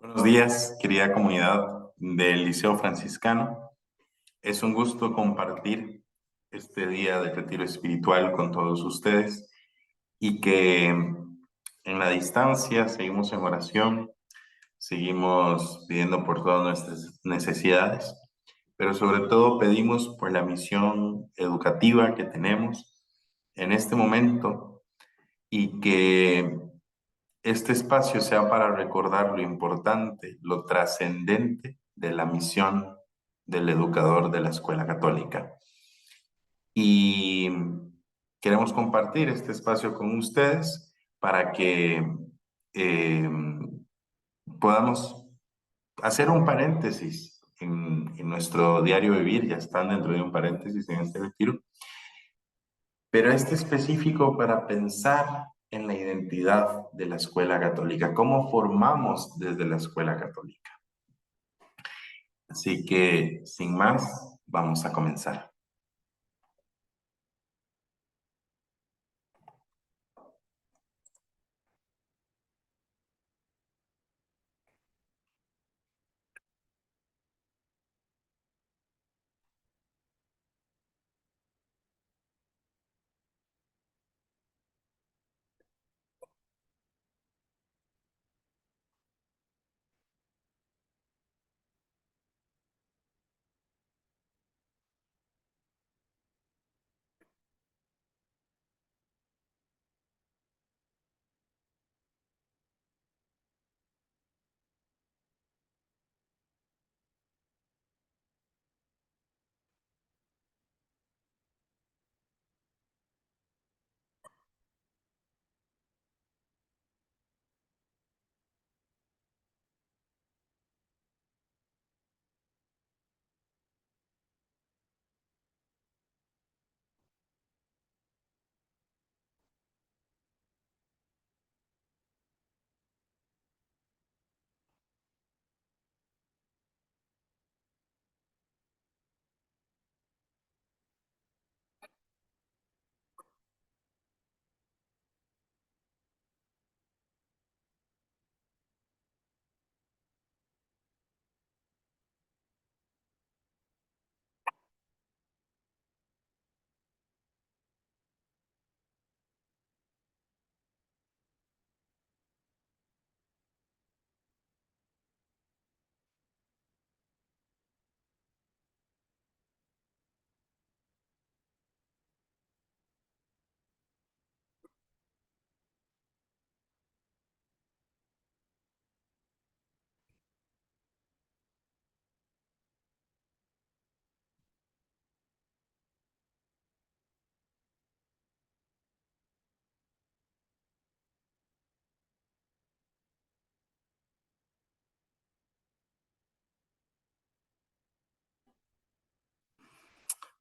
Buenos días, querida comunidad del Liceo Franciscano. Es un gusto compartir este día de retiro espiritual con todos ustedes y que en la distancia seguimos en oración, seguimos pidiendo por todas nuestras necesidades, pero sobre todo pedimos por la misión educativa que tenemos en este momento y que este espacio sea para recordar lo importante, lo trascendente de la misión del educador de la escuela católica. Y queremos compartir este espacio con ustedes para que eh, podamos hacer un paréntesis en nuestro diario vivir, ya están dentro de un paréntesis en este retiro, pero este específico para pensar en la identidad de la escuela católica, cómo formamos desde la escuela católica. Así que, sin más, vamos a comenzar.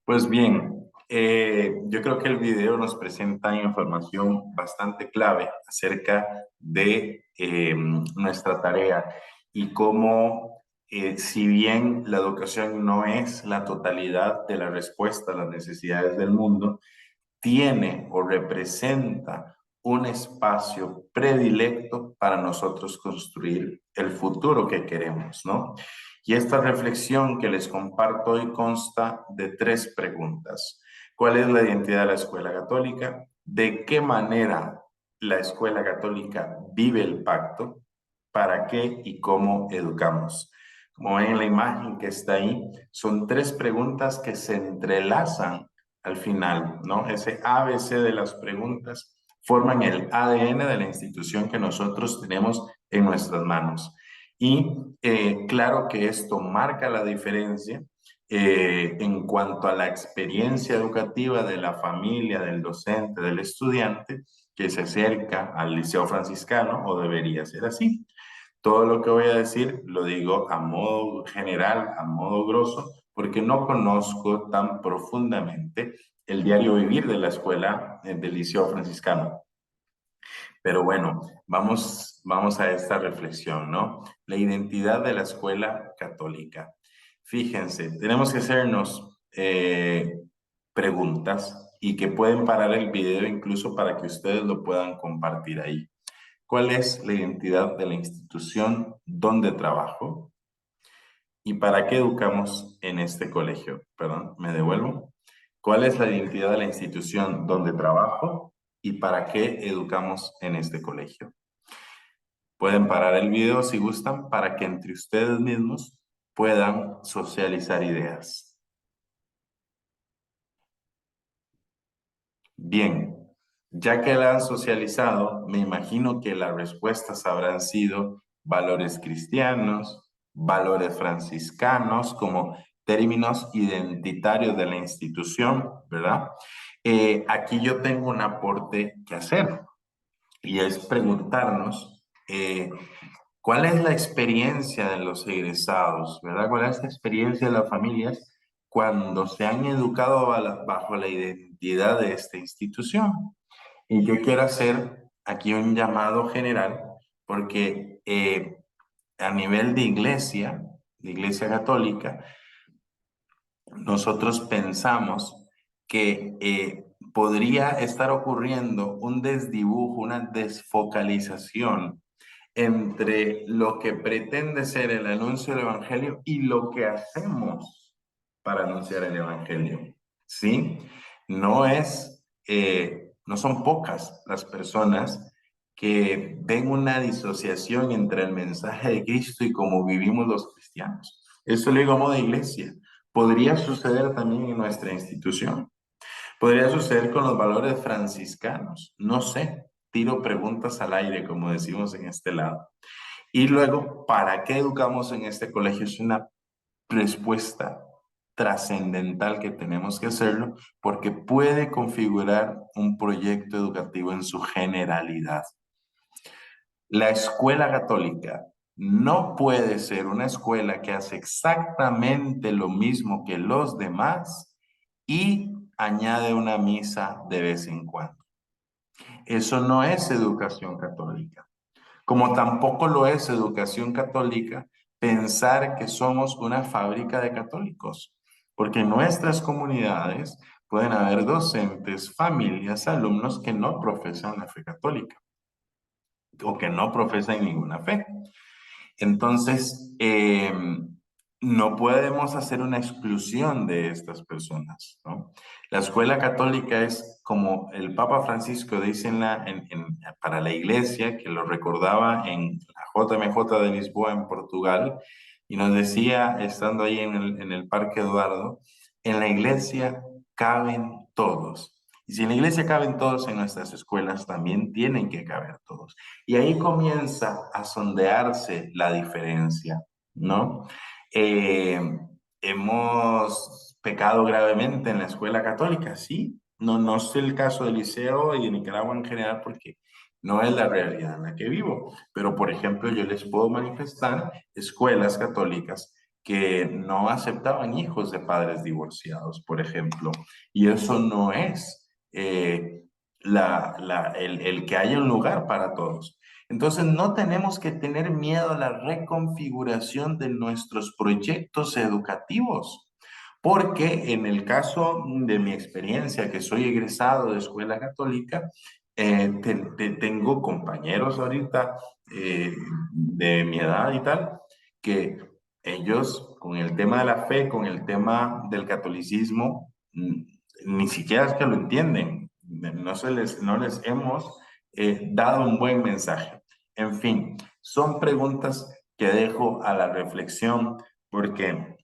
Pues bien, yo creo que el video nos presenta información bastante clave acerca de nuestra tarea y cómo, si bien la educación no es la totalidad de la respuesta a las necesidades del mundo, tiene o representa un espacio predilecto para nosotros construir el futuro que queremos, ¿no? Y esta reflexión que les comparto hoy consta de tres preguntas. ¿Cuál es la identidad de la escuela católica? ¿De qué manera la escuela católica vive el pacto? ¿Para qué y cómo educamos? Como ven en la imagen que está ahí, son tres preguntas que se entrelazan al final, ¿no? Ese ABC de las preguntas forman el ADN de la institución que nosotros tenemos en nuestras manos. Y claro que esto marca la diferencia en cuanto a la experiencia educativa de la familia, del docente, del estudiante que se acerca al Liceo Franciscano, o debería ser así. Todo lo que voy a decir lo digo a modo general, a modo grosso, porque no conozco tan profundamente el diario vivir de la escuela del Liceo Franciscano. Pero bueno, vamos a esta reflexión, ¿no? La identidad de la escuela católica. Fíjense, tenemos que hacernos preguntas y que pueden parar el video incluso para que ustedes lo puedan compartir ahí. ¿Cuál es la identidad de la institución donde trabajo? ¿Y para qué educamos en este colegio? Perdón, me devuelvo. ¿Cuál es la identidad de la institución donde trabajo? ¿Y para qué educamos en este colegio? Pueden parar el video si gustan para que entre ustedes mismos puedan socializar ideas. Bien, ya que la han socializado, me imagino que las respuestas habrán sido valores cristianos, valores franciscanos, como términos identitarios de la institución, ¿verdad? Aquí yo tengo un aporte que hacer y es preguntarnos cuál es la experiencia de los egresados, ¿verdad? ¿Cuál es la experiencia de las familias cuando se han educado bajo la identidad de esta institución? Y yo quiero hacer aquí un llamado general porque a nivel de iglesia católica, nosotros pensamos que podría estar ocurriendo un desdibujo, una desfocalización entre lo que pretende ser el anuncio del Evangelio y lo que hacemos para anunciar el Evangelio. ¿Sí? No son pocas las personas que ven una disociación entre el mensaje de Cristo y cómo vivimos los cristianos. Eso lo digo a modo de iglesia. Podría suceder también en nuestra institución. Podría suceder con los valores franciscanos. No sé, tiro preguntas al aire, como decimos en este lado. Y luego, ¿para qué educamos en este colegio? Es una respuesta trascendental que tenemos que hacerlo porque puede configurar un proyecto educativo en su generalidad. La escuela católica no puede ser una escuela que hace exactamente lo mismo que los demás y añade una misa de vez en cuando. Eso no es educación católica. Como tampoco lo es educación católica pensar que somos una fábrica de católicos, porque en nuestras comunidades pueden haber docentes, familias, alumnos que no profesan la fe católica o que no profesan ninguna fe. Entonces, no podemos hacer una exclusión de estas personas, ¿no? La escuela católica es como el Papa Francisco dice para la iglesia, que lo recordaba en la JMJ de Lisboa, en Portugal, y nos decía, estando ahí en el Parque Eduardo, en la iglesia caben todos. Y si en la iglesia caben todos, en nuestras escuelas también tienen que caber todos. Y ahí comienza a sondearse la diferencia, ¿no? Eh, Hemos pecado gravemente en la escuela católica, sí. No es el caso del liceo y de Nicaragua en general porque no es la realidad en la que vivo. Pero, por ejemplo, yo les puedo manifestar escuelas católicas que no aceptaban hijos de padres divorciados, por ejemplo. Y eso no es el que haya un lugar para todos. Entonces, no tenemos que tener miedo a la reconfiguración de nuestros proyectos educativos, porque en el caso de mi experiencia, que soy egresado de escuela católica, tengo compañeros ahorita de mi edad y tal, que ellos con el tema de la fe, con el tema del catolicismo, ni siquiera es que lo entienden, no les hemos dado un buen mensaje. En fin, son preguntas que dejo a la reflexión porque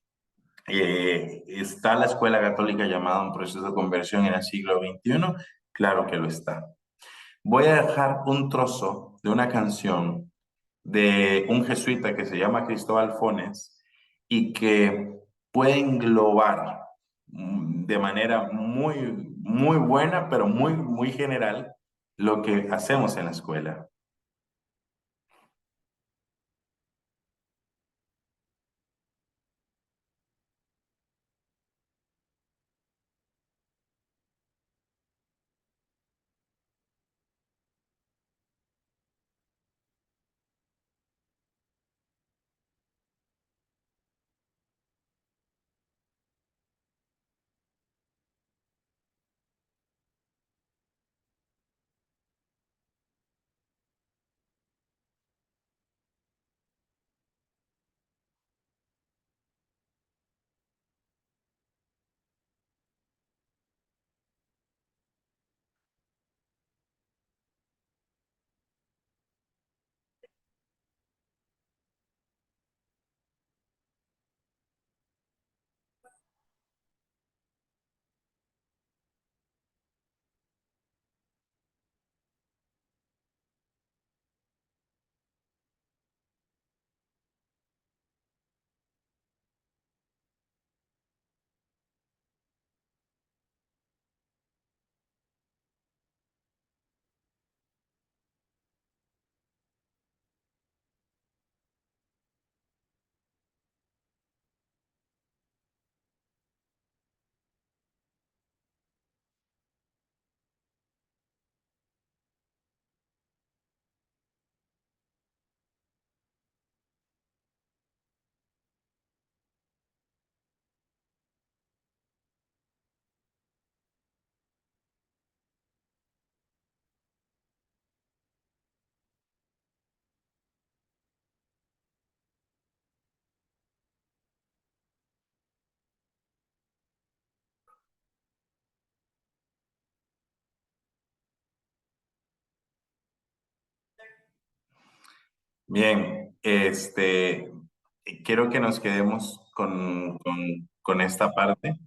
¿está la escuela católica llamada a un proceso de conversión en el siglo XXI? Claro que lo está. Voy a dejar un trozo de una canción de un jesuita que se llama Cristóbal Fones y que puede englobar de manera muy buena, pero muy general, lo que hacemos en la escuela. Bien, quiero que nos quedemos con esta parte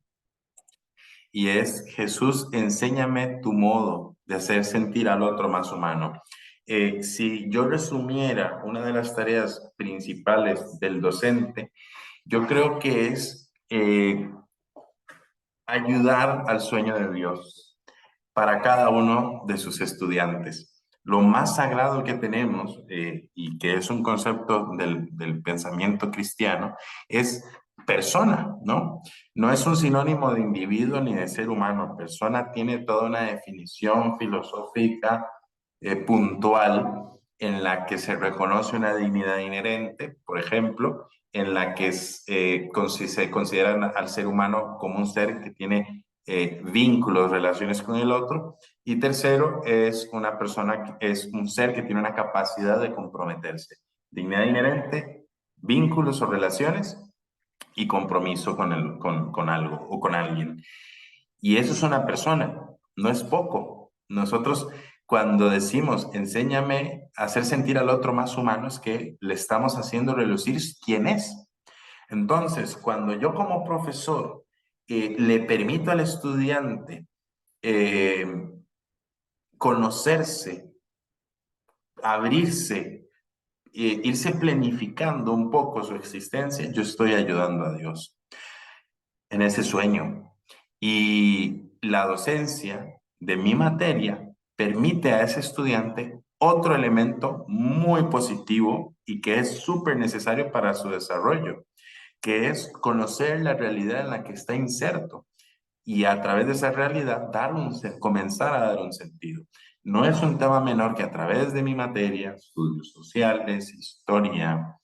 y es: Jesús, enséñame tu modo de hacer sentir al otro más humano. Si yo resumiera una de las tareas principales del docente, yo creo que es ayudar al sueño de Dios para cada uno de sus estudiantes. Lo más sagrado que tenemos, y que es un concepto del pensamiento cristiano, es persona, ¿no? No es un sinónimo de individuo ni de ser humano. Persona tiene toda una definición filosófica puntual en la que se reconoce una dignidad inherente, por ejemplo, en la que se considera al ser humano como un ser que tiene vínculos, relaciones con el otro. Y tercero, es una persona, es un ser que tiene una capacidad de comprometerse. Dignidad inherente, vínculos o relaciones y compromiso con algo o con alguien. Y eso es una persona, no es poco. Nosotros cuando decimos enséñame a hacer sentir al otro más humano, es que le estamos haciendo relucir quién es. Entonces, cuando yo como profesor le permito al estudiante eh, conocerse, abrirse, irse planificando un poco su existencia, yo estoy ayudando a Dios en ese sueño. Y la docencia de mi materia permite a ese estudiante otro elemento muy positivo y que es súper necesario para su desarrollo, que es conocer la realidad en la que está inserto y a través de esa realidad comenzar a dar un sentido. No es un tema menor que a través de mi materia, estudios sociales, historia,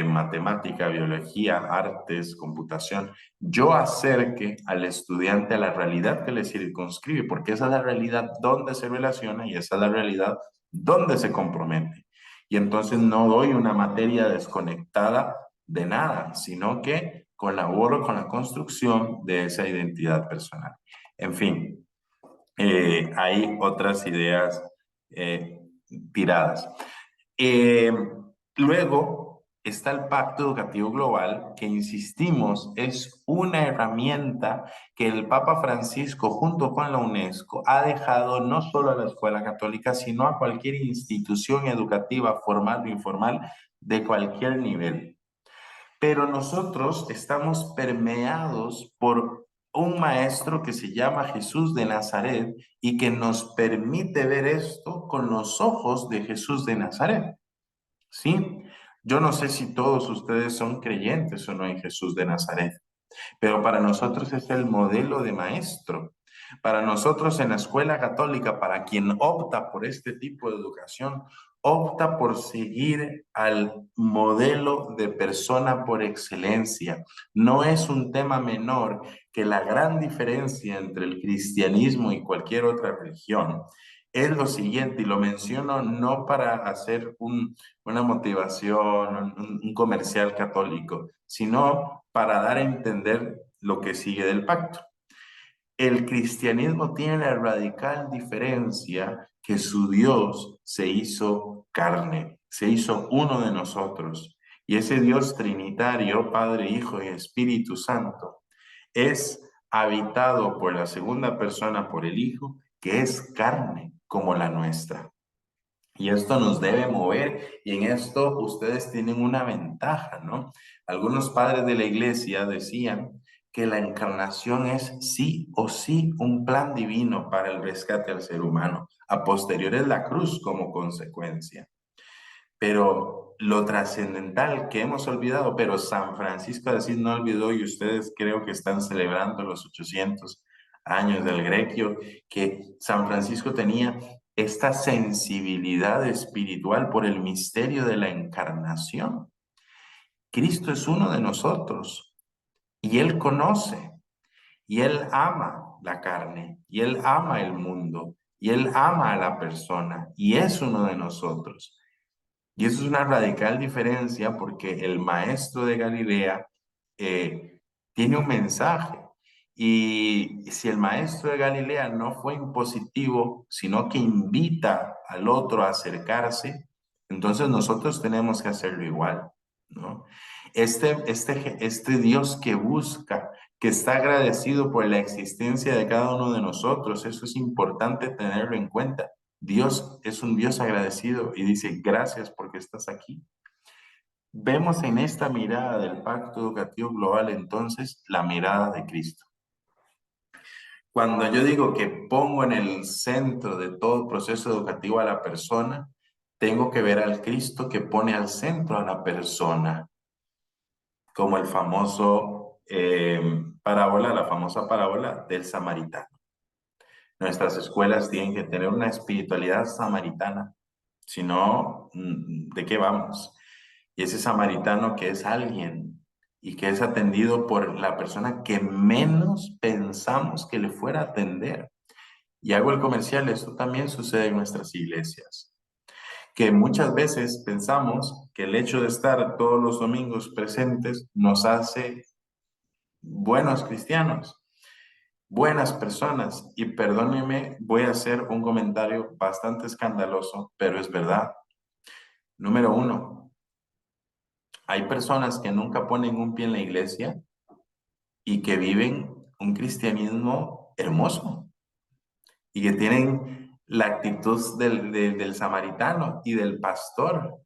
matemática, biología, artes, computación, yo acerque al estudiante a la realidad que le circunscribe, porque esa es la realidad donde se relaciona y esa es la realidad donde se compromete. Y entonces no doy una materia desconectada de nada, sino que colaboro con la construcción de esa identidad personal. En fin, hay otras ideas eh, tiradas. Eh, Luego está el Pacto Educativo Global, que insistimos es una herramienta que el Papa Francisco junto con la UNESCO ha dejado no solo a la escuela católica, sino a cualquier institución educativa, formal o informal, de cualquier nivel. Pero nosotros estamos permeados por un maestro que se llama Jesús de Nazaret y que nos permite ver esto con los ojos de Jesús de Nazaret. ¿Sí? Yo no sé si todos ustedes son creyentes o no en Jesús de Nazaret, pero para nosotros es el modelo de maestro. Para nosotros en la escuela católica, para quien opta por este tipo de educación, opta por seguir al modelo de persona por excelencia. No es un tema menor que la gran diferencia entre el cristianismo y cualquier otra religión es lo siguiente, y lo menciono no para hacer una motivación, un comercial católico, sino para dar a entender lo que sigue del pacto. El cristianismo tiene la radical diferencia que su Dios se hizo carne, se hizo uno de nosotros. Y ese Dios trinitario, Padre, Hijo y Espíritu Santo, es habitado por la segunda persona, por el Hijo, que es carne como la nuestra. Y esto nos debe mover y en esto ustedes tienen una ventaja, ¿no? Algunos padres de la iglesia decían que la encarnación es sí o sí un plan divino para el rescate al ser humano. A posteriores la cruz como consecuencia. Pero lo trascendental que hemos olvidado, pero San Francisco de Asís no olvidó y ustedes creo que están celebrando los 800 años del Grequio, que San Francisco tenía esta sensibilidad espiritual por el misterio de la encarnación. Cristo es uno de nosotros y Él conoce y Él ama la carne y Él ama el mundo y Él ama a la persona y es uno de nosotros. Y eso es una radical diferencia porque el maestro de Galilea eh, tiene un mensaje. Y si el maestro de Galilea no fue impositivo, sino que invita al otro a acercarse, Entonces nosotros tenemos que hacerlo igual, ¿no? Este Dios que busca, que está agradecido por la existencia de cada uno de nosotros, eso es importante tenerlo en cuenta. Dios es un Dios agradecido y dice, gracias porque estás aquí. Vemos en esta mirada del Pacto Educativo Global entonces la mirada de Cristo. Cuando yo digo que pongo en el centro de todo proceso educativo a la persona, tengo que ver al Cristo que pone al centro a la persona, como el famoso la famosa parábola del samaritano. Nuestras escuelas tienen que tener una espiritualidad samaritana, si no, ¿de qué vamos? Y ese samaritano que es alguien y que es atendido por la persona que menos pensamos que le fuera a atender. Y hago el comercial, esto también sucede en nuestras iglesias, que muchas veces pensamos que el hecho de estar todos los domingos presentes nos hace buenos cristianos, buenas personas. Y perdónenme, voy a hacer un comentario bastante escandaloso, pero es verdad. Número uno, hay personas que nunca ponen un pie en la iglesia y que viven un cristianismo hermoso y que tienen la actitud del samaritano y del pastor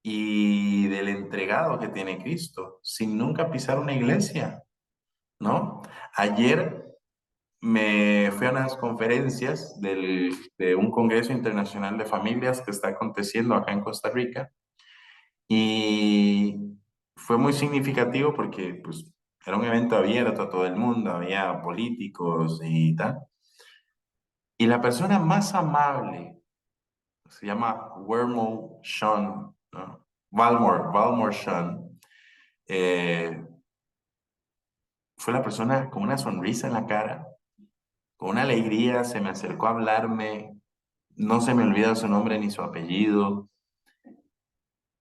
y del entregado que tiene Cristo, sin nunca pisar una iglesia, ¿no? Ayer me fui a unas conferencias de un Congreso Internacional de Familias que está aconteciendo acá en Costa Rica y fue muy significativo porque pues, era un evento abierto a todo el mundo, había políticos y tal. Y la persona más amable se llama Wermo Sean, ¿no? Valmore Sean. eh, Fue la persona con una sonrisa en la cara, con una alegría, se me acercó a hablarme, no se me olvida su nombre ni su apellido,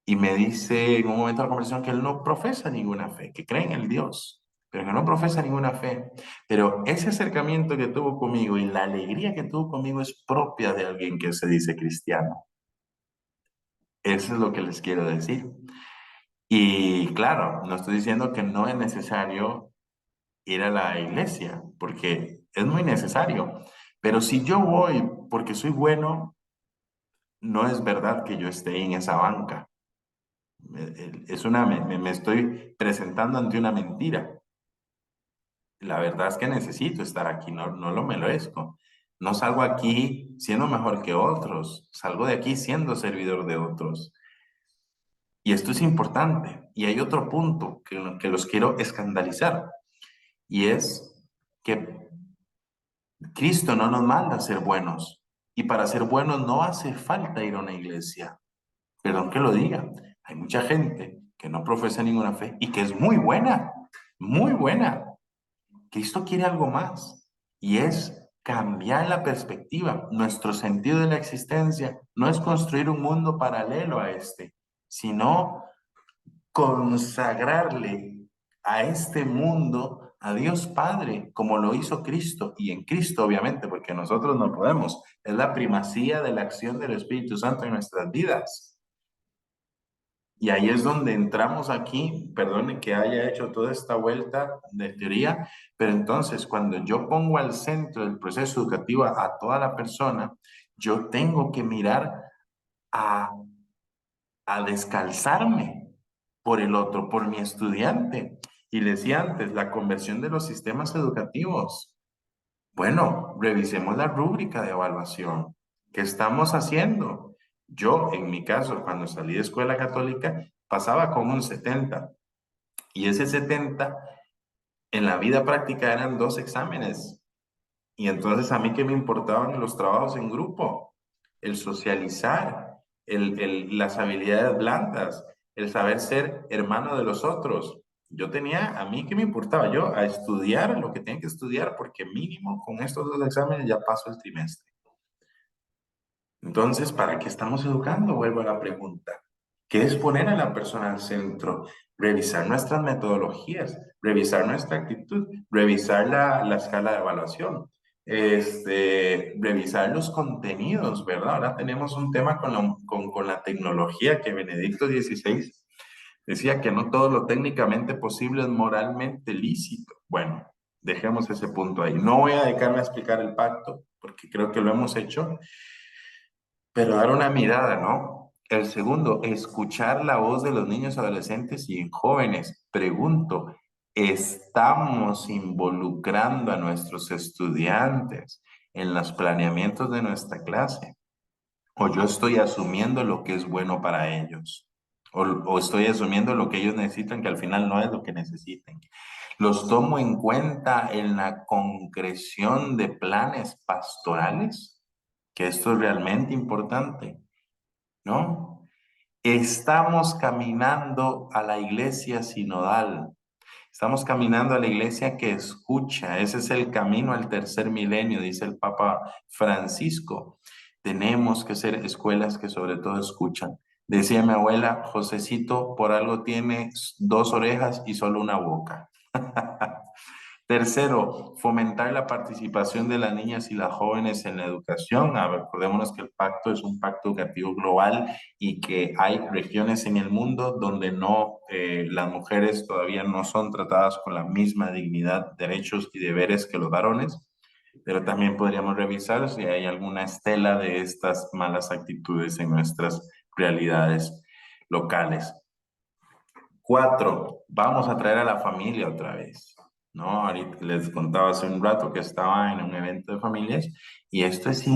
y me dice en un momento de la conversación que él no profesa ninguna fe, que cree en el Dios, pero que no profesa ninguna fe. Pero ese acercamiento que tuvo conmigo y la alegría que tuvo conmigo es propia de alguien que se dice cristiano. Eso es lo que les quiero decir. Y claro, no estoy diciendo que no es necesario ir a la iglesia, porque es muy necesario. Pero si yo voy porque soy bueno, no es verdad que yo esté en esa banca. Me estoy presentando ante una mentira. La verdad es que necesito estar aquí, no lo merezco. No salgo aquí siendo mejor que otros, salgo de aquí siendo servidor de otros. Y esto es importante. Y hay otro punto que los quiero escandalizar, y es que Cristo no nos manda a ser buenos. Y para ser buenos no hace falta ir a una iglesia. Perdón que lo diga. Hay mucha gente que no profesa ninguna fe y que es muy buena, muy buena. Cristo quiere algo más y es cambiar la perspectiva. Nuestro sentido de la existencia no es construir un mundo paralelo a este, sino consagrarle a este mundo a Dios Padre, como lo hizo Cristo, y en Cristo obviamente, porque nosotros no podemos. Es la primacía de la acción del Espíritu Santo en nuestras vidas. Y ahí es donde entramos aquí, perdone que haya hecho toda esta vuelta de teoría, pero entonces cuando yo pongo al centro del proceso educativo a toda la persona, yo tengo que mirar a, a descalzarme por el otro, por mi estudiante. Y le decía antes, la conversión de los sistemas educativos. Bueno, revisemos la rúbrica de evaluación. ¿Qué estamos haciendo? Yo, en mi caso, cuando salí de escuela católica, pasaba con un 70. Y ese 70 en la vida práctica eran 2 exámenes. Y entonces a mí qué me importaban los trabajos en grupo, el socializar, las habilidades blandas, el saber ser hermano de los otros. Yo tenía, a mí qué me importaba yo, a estudiar lo que tenía que estudiar, porque mínimo con estos 2 exámenes ya paso el trimestre. Entonces, ¿para qué estamos educando? Vuelvo a la pregunta. ¿Qué es poner a la persona al centro? Revisar nuestras metodologías, revisar nuestra actitud, revisar la escala de evaluación. revisar los contenidos, ¿verdad? Ahora tenemos un tema con la tecnología que Benedicto XVI decía que no todo lo técnicamente posible es moralmente lícito. Bueno, dejemos ese punto ahí. No voy a dedicarme a explicar el pacto, porque creo que lo hemos hecho, pero dar una mirada, ¿no? El segundo, escuchar la voz de los niños, adolescentes y jóvenes. Pregunto, ¿estamos involucrando a nuestros estudiantes en los planeamientos de nuestra clase? ¿O yo estoy asumiendo lo que es bueno para ellos? ¿O estoy asumiendo lo que ellos necesitan, que al final no es lo que necesitan? ¿Los tomo en cuenta en la concreción de planes pastorales? Que esto es realmente importante, ¿no? Estamos caminando a la iglesia sinodal. Estamos caminando a la iglesia que escucha. Ese es el camino al tercer milenio, dice el Papa Francisco. Tenemos que ser escuelas que sobre todo escuchan. Decía mi abuela, Josecito por algo tiene dos orejas y solo una boca. Tercero, fomentar la participación de las niñas y las jóvenes en la educación. Recordémonos que el pacto es un pacto educativo global y que hay regiones en el mundo donde no, las mujeres todavía no son tratadas con la misma dignidad, derechos y deberes que los varones, pero también podríamos revisar si hay alguna estela de estas malas actitudes en nuestras realidades locales. Cuatro, vamos a traer a la familia otra vez, ¿no? Ahorita les contaba hace un rato que estaba en un evento de familias y esto es,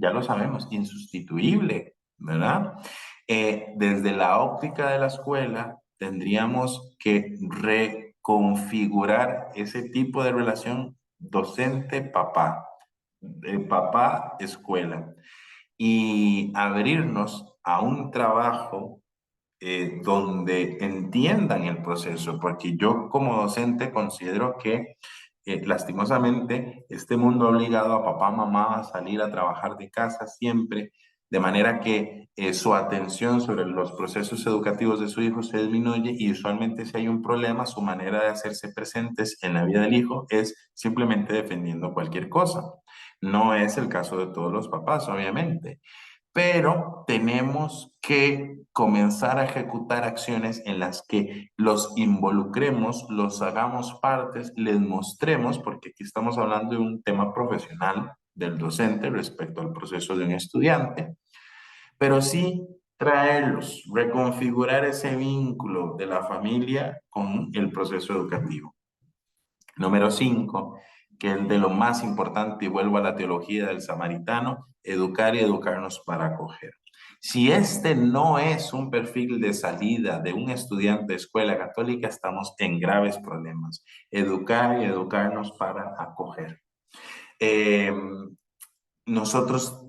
ya lo sabemos, insustituible, ¿verdad? Desde la óptica de la escuela, tendríamos que reconfigurar ese tipo de relación docente-papá, papá-escuela, y abrirnos a un trabajo donde entiendan el proceso, porque yo como docente considero que lastimosamente este mundo ha obligado a papá, mamá a salir a trabajar de casa siempre, de manera que su atención sobre los procesos educativos de su hijo se disminuye y usualmente si hay un problema, su manera de hacerse presentes en la vida del hijo es simplemente defendiendo cualquier cosa. No es el caso de todos los papás, obviamente, pero tenemos que comenzar a ejecutar acciones en las que los involucremos, los hagamos partes, les mostremos, porque aquí estamos hablando de un tema profesional del docente respecto al proceso de un estudiante, pero sí traerlos, reconfigurar ese vínculo de la familia con el proceso educativo. Número 5, que es de lo más importante, y vuelvo a la teología del samaritano, educar y educarnos para acoger. Si este no es un perfil de salida de un estudiante de escuela católica, estamos en graves problemas. Educar y educarnos para acoger. Eh, nosotros,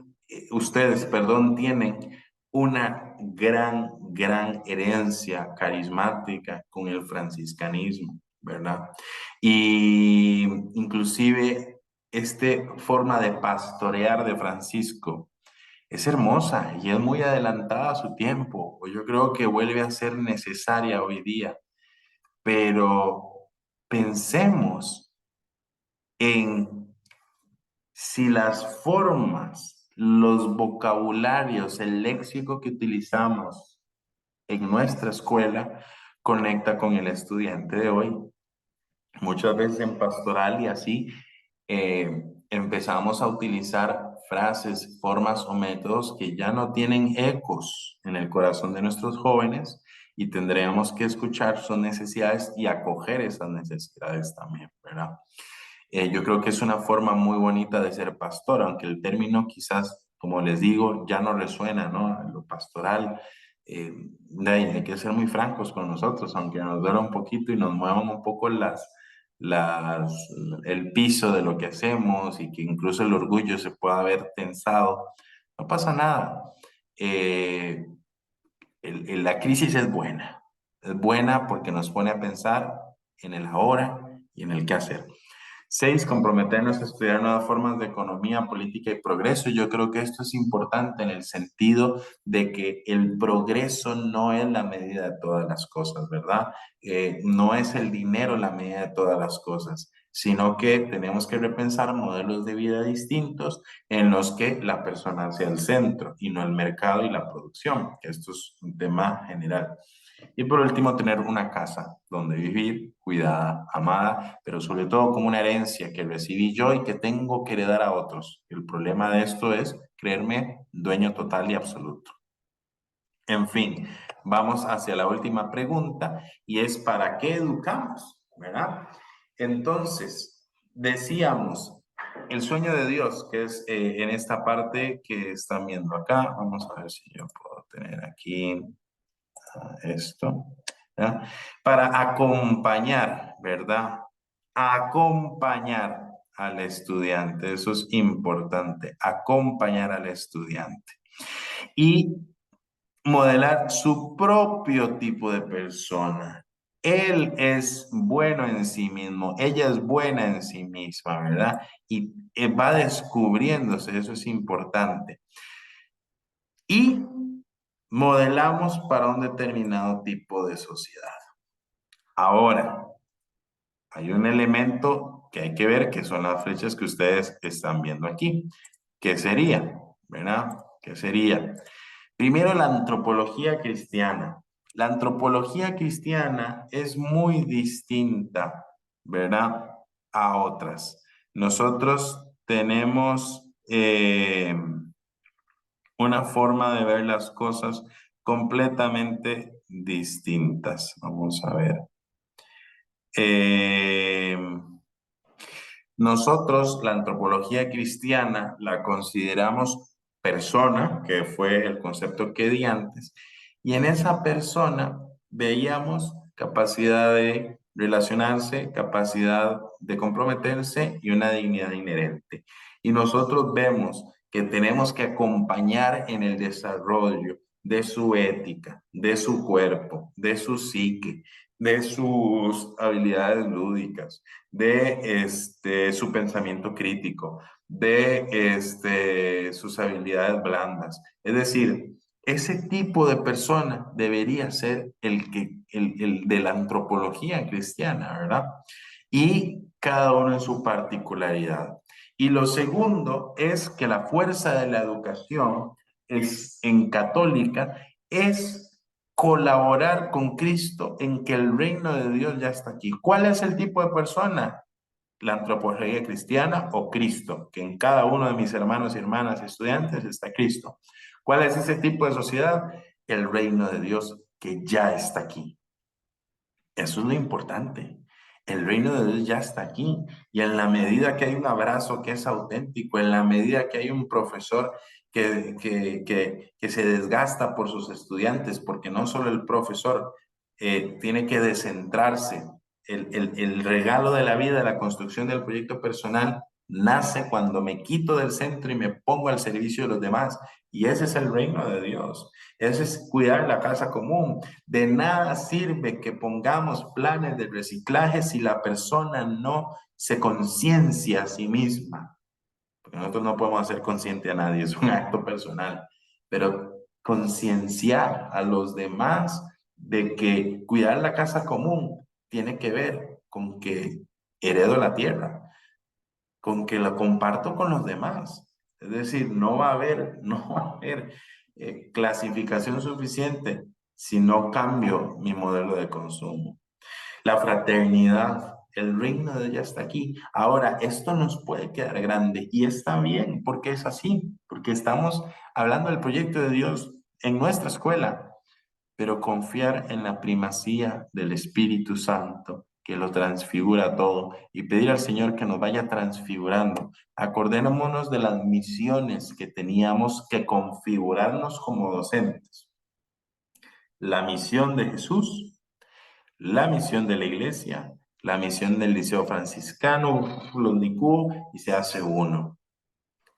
ustedes, perdón, tienen una gran herencia carismática con el franciscanismo, ¿verdad? Y inclusive esta forma de pastorear de Francisco es hermosa y es muy adelantada a su tiempo. Yo creo que vuelve a ser necesaria hoy día, pero pensemos en si las formas, los vocabularios, el léxico que utilizamos en nuestra escuela conecta con el estudiante de hoy. Muchas veces en pastoral y así empezamos a utilizar frases, formas o métodos que ya no tienen ecos en el corazón de nuestros jóvenes y tendríamos que escuchar sus necesidades y acoger esas necesidades también, ¿verdad? Yo creo que es una forma muy bonita de ser pastor, aunque el término quizás, como les digo, ya no resuena, ¿no? Lo pastoral. eh, hay que ser muy francos con nosotros, aunque nos duela un poquito y nos muevan un poco las, el piso de lo que hacemos y que incluso el orgullo se pueda ver tensado. No pasa nada. Eh, la crisis es buena porque nos pone a pensar en el ahora y en el qué hacer. 6, comprometernos a estudiar nuevas formas de economía, política y progreso. Yo creo que esto es importante en el sentido de que el progreso no es la medida de todas las cosas, ¿verdad? No es el dinero la medida de todas las cosas. sino que tenemos que repensar modelos de vida distintos en los que la persona sea el centro y no el mercado y la producción, que esto es un tema general. Y por último, tener una casa donde vivir, cuidada, amada, pero sobre todo como una herencia que recibí yo y que tengo que heredar a otros. El problema de esto es creerme dueño total y absoluto. En fin, vamos hacia la última pregunta y es ¿para qué educamos? ¿Verdad? Entonces, decíamos, el sueño de Dios, que es en esta parte que están viendo acá, vamos a ver si yo puedo tener aquí esto, ¿verdad? Para acompañar, ¿verdad? Acompañar al estudiante, eso es importante, acompañar al estudiante. Y modelar su propio tipo de persona. Él es bueno en sí mismo, ella es buena en sí misma, ¿verdad? Y va descubriéndose, eso es importante. Y modelamos para un determinado tipo de sociedad. Ahora, hay un elemento que hay que ver, que son las flechas que ustedes están viendo aquí. ¿Qué sería? ¿Verdad? ¿Qué sería? Primero, la antropología cristiana. La antropología cristiana es muy distinta, ¿verdad?, a otras. Nosotros tenemos una forma de ver las cosas completamente distintas. Vamos a ver. Eh, Nosotros la antropología cristiana la consideramos persona, que fue el concepto que di antes, y en esa persona veíamos capacidad de relacionarse, capacidad de comprometerse y una dignidad inherente. Y nosotros vemos que tenemos que acompañar en el desarrollo de su ética, de su cuerpo, de su psique, de sus habilidades lúdicas, de su pensamiento crítico, de sus habilidades blandas. Es decir, ese tipo de persona debería ser el de la antropología cristiana, ¿verdad? Y cada uno en su particularidad. Y lo segundo es que la fuerza de la educación en católica es colaborar con Cristo en que el reino de Dios ya está aquí. ¿Cuál es el tipo de persona? La antropología cristiana o Cristo, que en cada uno de mis hermanos y hermanas estudiantes está Cristo. ¿Cuál es ese tipo de sociedad? El reino de Dios que ya está aquí. Eso es lo importante. El reino de Dios ya está aquí. Y en la medida que hay un abrazo que es auténtico, en la medida que hay un profesor que se desgasta por sus estudiantes, porque no solo el profesor tiene que descentrarse, el regalo de la vida, la construcción del proyecto personal, nace cuando me quito del centro y me pongo al servicio de los demás. Y ese es el reino de Dios. Ese es cuidar la casa común. De nada sirve que pongamos planes de reciclaje si la persona no se conciencia a sí misma. Porque nosotros no podemos hacer consciente a nadie, es un acto personal. Pero concienciar a los demás de que cuidar la casa común tiene que ver con que heredo la tierra, con que la comparto con los demás. Es decir, no va a haber clasificación suficiente si no cambio mi modelo de consumo. La fraternidad, el reino de Dios ya está aquí. Ahora, esto nos puede quedar grande y está bien porque es así, porque estamos hablando del proyecto de Dios en nuestra escuela, pero confiar en la primacía del Espíritu Santo que lo transfigura todo y pedir al Señor que nos vaya transfigurando. Acordémonos de las misiones que teníamos que configurarnos como docentes. La misión de Jesús, la misión de la iglesia, la misión del Liceo Franciscano, los licú, y se hace uno.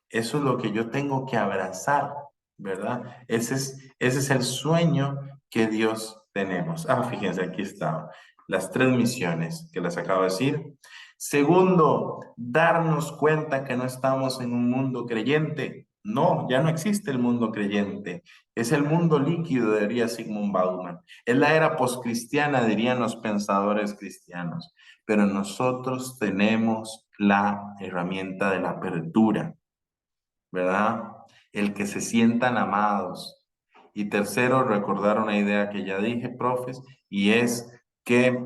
Eso es lo que yo tengo que abrazar, ¿verdad? Ese es el sueño que Dios tenemos. Fíjense, aquí está. Las tres misiones que les acabo de decir. Segundo, darnos cuenta que no estamos en un mundo creyente. No, ya no existe el mundo creyente. Es el mundo líquido, diría Sigmund Bauman. Es la era poscristiana, dirían los pensadores cristianos. pero nosotros tenemos la herramienta de la apertura, ¿verdad? El que se sientan amados. Y tercero, recordar una idea que ya dije, profes, y es que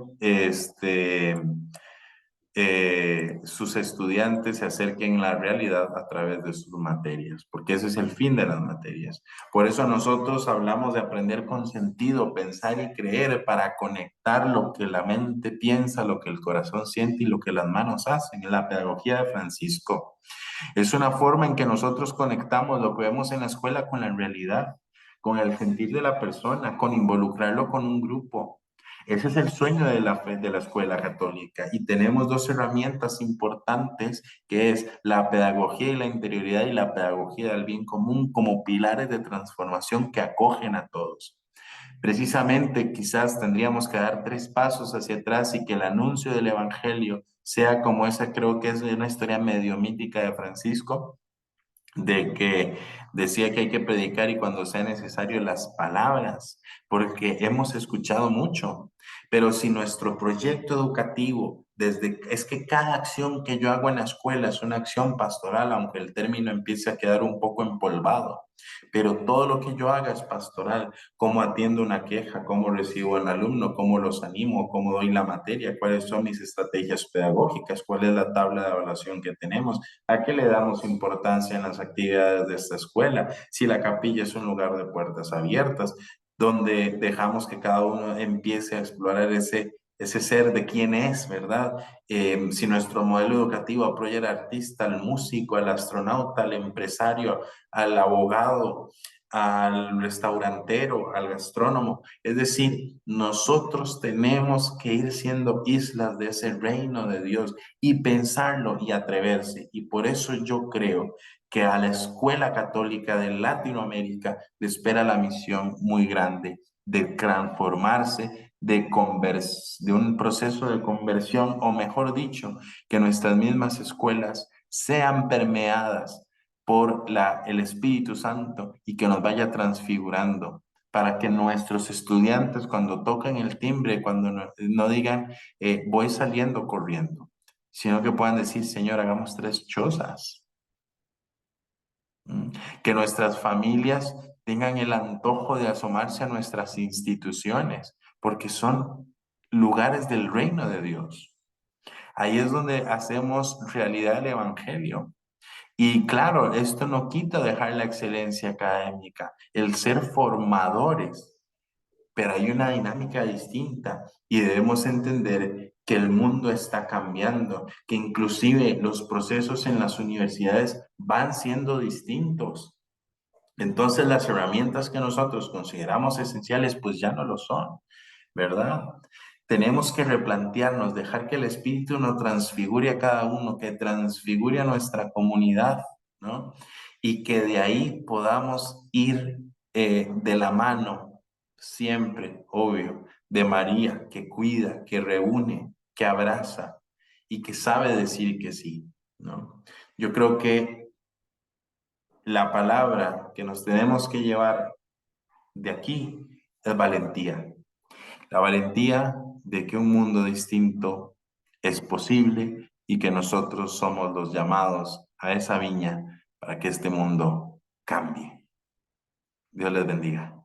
sus estudiantes se acerquen a la realidad a través de sus materias, porque ese es el fin de las materias. Por eso nosotros hablamos de aprender con sentido, pensar y creer para conectar lo que la mente piensa, lo que el corazón siente y lo que las manos hacen. En la pedagogía de Francisco es una forma en que nosotros conectamos lo que vemos en la escuela con la realidad, con el sentir de la persona, con involucrarlo con un grupo. Ese es el sueño de la fe de la escuela católica y tenemos dos herramientas importantes que es la pedagogía y la interioridad y la pedagogía del bien común como pilares de transformación que acogen a todos. Precisamente quizás tendríamos que dar tres pasos hacia atrás y que el anuncio del Evangelio sea como esa, creo que es una historia medio mítica de Francisco, de que decía que hay que predicar y cuando sea necesario las palabras, porque hemos escuchado mucho, pero si nuestro proyecto educativo, es que cada acción que yo hago en la escuela es una acción pastoral, aunque el término empiece a quedar un poco empolvado, pero todo lo que yo haga es pastoral, cómo atiendo una queja, cómo recibo al alumno, cómo los animo, cómo doy la materia, cuáles son mis estrategias pedagógicas, cuál es la tabla de evaluación que tenemos, ¿a qué le damos importancia en las actividades de esta escuela? Si la capilla es un lugar de puertas abiertas, donde dejamos que cada uno empiece a explorar ese ser de quién es, ¿verdad? Si nuestro modelo educativo apoya al artista, al músico, al astronauta, al empresario, al abogado, al restaurantero, al gastrónomo. Es decir, nosotros tenemos que ir siendo islas de ese reino de Dios y pensarlo y atreverse. Y por eso yo creo que a la escuela católica de Latinoamérica le espera la misión muy grande de transformarse, de un proceso de conversión, o mejor dicho, que nuestras mismas escuelas sean permeadas por el Espíritu Santo y que nos vaya transfigurando para que nuestros estudiantes cuando toquen el timbre, cuando no digan voy saliendo corriendo, sino que puedan decir, Señor, hagamos tres chozas. Que nuestras familias tengan el antojo de asomarse a nuestras instituciones, porque son lugares del reino de Dios. Ahí es donde hacemos realidad el Evangelio. Y claro, esto no quita dejar la excelencia académica, el ser formadores, pero hay una dinámica distinta y debemos entender que el mundo está cambiando, que inclusive los procesos en las universidades van siendo distintos. Entonces las herramientas que nosotros consideramos esenciales pues ya no lo son, ¿verdad? Tenemos que replantearnos, dejar que el Espíritu nos transfigure a cada uno, que transfigure a nuestra comunidad, ¿no? Y que de ahí podamos ir de la mano, siempre, obvio, de María, que cuida, que reúne, que abraza y que sabe decir que sí, ¿no? Yo creo que la palabra que nos tenemos que llevar de aquí es valentía. La valentía de que un mundo distinto es posible y que nosotros somos los llamados a esa viña para que este mundo cambie. Dios les bendiga.